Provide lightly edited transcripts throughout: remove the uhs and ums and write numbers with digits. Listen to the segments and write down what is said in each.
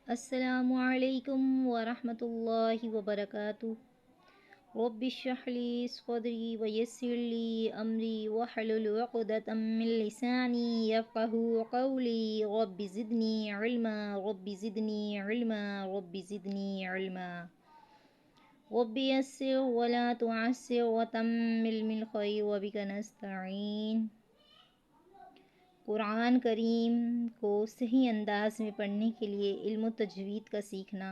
السلام علیکم ورحمۃ اللہ وبرکاتہ۔ رب اشرح لی صدری ویسر لی امری واحلل عقدۃ من لسانی یفقہوا قولی رب زدنی علما رب زدنی علما رب زدنی علما رب یسر ولا تعسر وتمم بالخیر وبک نستعین۔ قرآن کریم کو صحیح انداز میں پڑھنے کے لیے علم و تجوید کا سیکھنا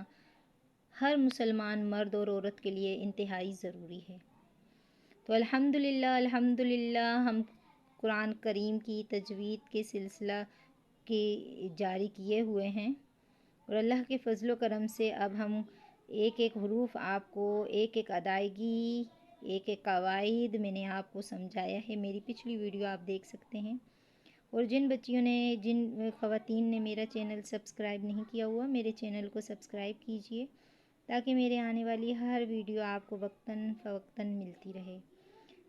ہر مسلمان مرد اور عورت کے لیے انتہائی ضروری ہے۔ تو الحمدللہ ہم قرآن کریم کی تجوید کے سلسلہ کے جاری کیے ہوئے ہیں، اور اللہ کے فضل و کرم سے اب ہم ایک ایک حروف آپ کو ایک ایک ادائیگی ایک ایک قواعد میں نے آپ کو سمجھایا ہے۔ میری پچھلی ویڈیو آپ دیکھ سکتے ہیں، اور جن خواتین نے میرا چینل سبسکرائب نہیں کیا ہوا، میرے چینل کو سبسکرائب کیجئے تاکہ میرے آنے والی ہر ویڈیو آپ کو وقتاً فوقتاً ملتی رہے۔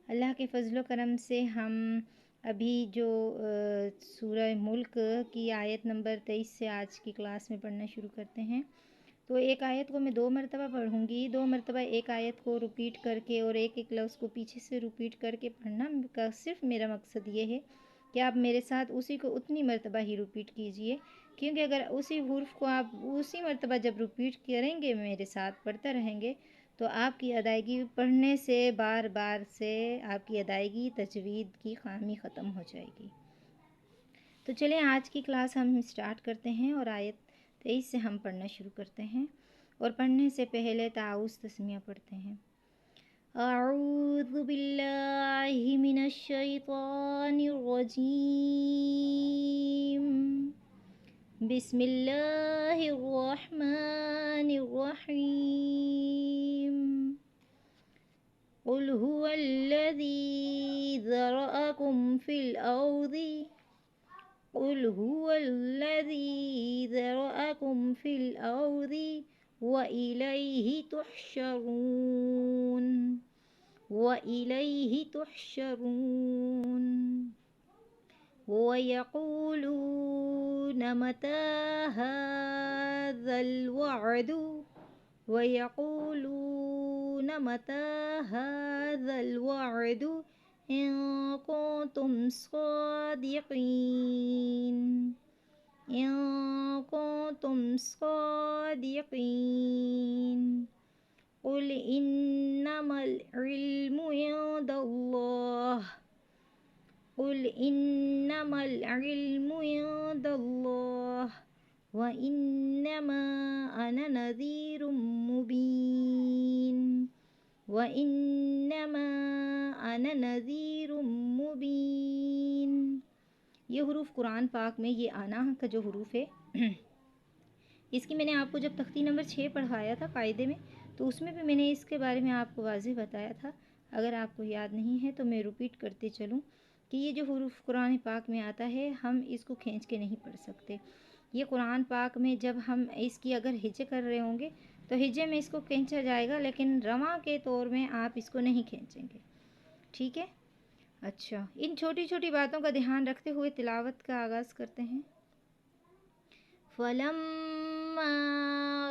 اللہ کے فضل و کرم سے ہم ابھی جو سورہ ملک کی آیت نمبر 23 سے آج کی کلاس میں پڑھنا شروع کرتے ہیں۔ تو ایک آیت کو میں 2 مرتبہ پڑھوں گی، 2 مرتبہ ایک آیت کو رپیٹ کر کے اور ایک ایک لفظ کو پیچھے سے رپیٹ کر کے پڑھنا کا صرف میرا مقصد یہ ہے کہ آپ میرے ساتھ اسی کو اتنی مرتبہ ہی رپیٹ کیجئے، کیونکہ اگر اسی حرف کو آپ اسی مرتبہ جب رپیٹ کریں گے میرے ساتھ پڑھتے رہیں گے تو آپ کی ادائیگی پڑھنے سے بار بار سے آپ کی ادائیگی تجوید کی خامی ختم ہو جائے گی۔ تو چلیں آج کی کلاس ہم سٹارٹ کرتے ہیں، اور آیت 23 سے ہم پڑھنا شروع کرتے ہیں، اور پڑھنے سے پہلے تعوذ تسمیہ پڑھتے ہیں۔ اعوذ باللہ من الشیطان الرجیم، بسم اللہ الرحمن الرحیم۔ قل هو الذی ذرأکم فی الارض قل هو الذی ذرأکم فی الارض وإلیہ تحشرون وإلیہ تحشرون۔ وَيَقُولُونَ مَتَى هَذَا الْوَعْدُ وَيَقُولُونَ مَتَى هَذَا الْوَعْدُ إِن كُنتُمْ صَادِقِينَ إِن كُنتُمْ صَادِقِينَ قُلْ إِنَّمَا الْعِلْمُ عِندَ اللَّهِ قُلْ إِنَّمَا الْعِلْمُ عِندَ اللَّهِ وَإِنَّمَا أَنَا نَذِيرٌ مُبِينٌ وَإِنَّمَا أَنَا نَذِيرٌ مُبِينٌ۔ یہ حروف قرآن پاک میں، یہ آنا کا جو حروف ہے اس کی میں نے آپ کو جب تختی نمبر 6 پڑھایا تھا قاعدے میں، تو اس میں بھی میں نے اس کے بارے میں آپ کو واضح بتایا تھا۔ اگر آپ کو یاد نہیں ہے تو میں ریپیٹ کرتے چلوں کہ یہ جو حروف قرآن پاک میں آتا ہے ہم اس کو کھینچ کے نہیں پڑھ سکتے۔ یہ قرآن پاک میں جب ہم اس کی اگر ہجے کر رہے ہوں گے تو ہجے میں اس کو کھینچا جائے گا، لیکن رواں کے طور میں آپ اس کو نہیں کھینچیں گے، ٹھیک ہے؟ اچھا، ان چھوٹی چھوٹی باتوں کا دھیان رکھتے ہوئے تلاوت کا آغاز کرتے ہیں۔ فَلَمَّا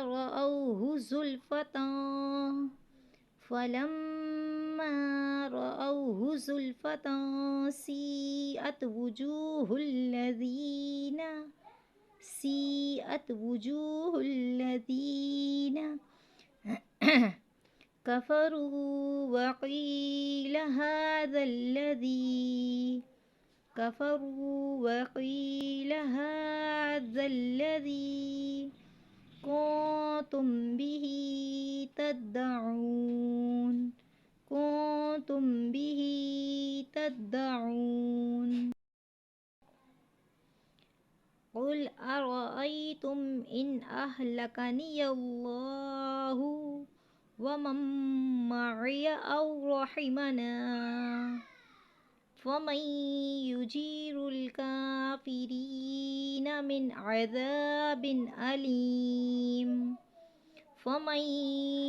رَأَوْهُ زُلْفَةً سِیئَتْ وُجُوهُ الَّذِینَ كَفَرُوا وَقِیلَ هَٰذَا الَّذِی كُنتُم بِهِ تَدَّعُونَ۔ قُلْ أَرَأَیْتُمْ إِنْ أَهْلَكَنِیَ اللَّهُ وَمَن مَّعِیَ أَوْ رَحِمَنَا فَمَن يُجِیرُ الْکَافِرِینَ مِنْ عَذَابٍ أَلِیمٍ۔ فَمَن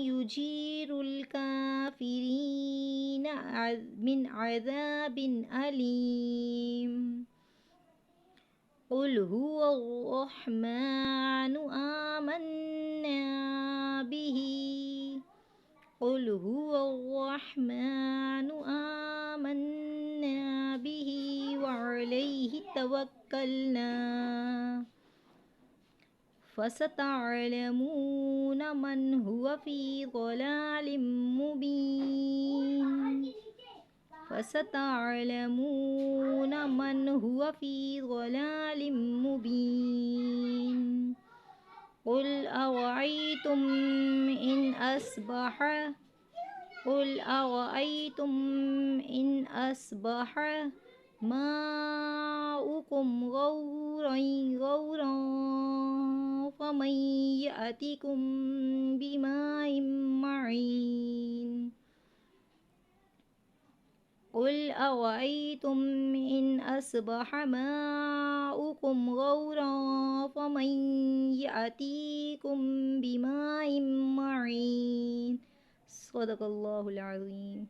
يُجِیرُ الْکَافِرِینَ مِنْ عَذَابٍ أَلِیمٍ۔ قل هو الرحمن آمنا به قل هو الرحمن آمنا به وعليه توكلنا فستعلمون من هو في ضلال مبين فستعلمون من هو في ضلال مبين قل أرأيتم إن أصبح ماؤكم غورا فمن يأتكم بماء معين قل أرأيتم إن أصبح ماؤكم غورا فمن يأتيكم بماء معين صدق الله العظيم.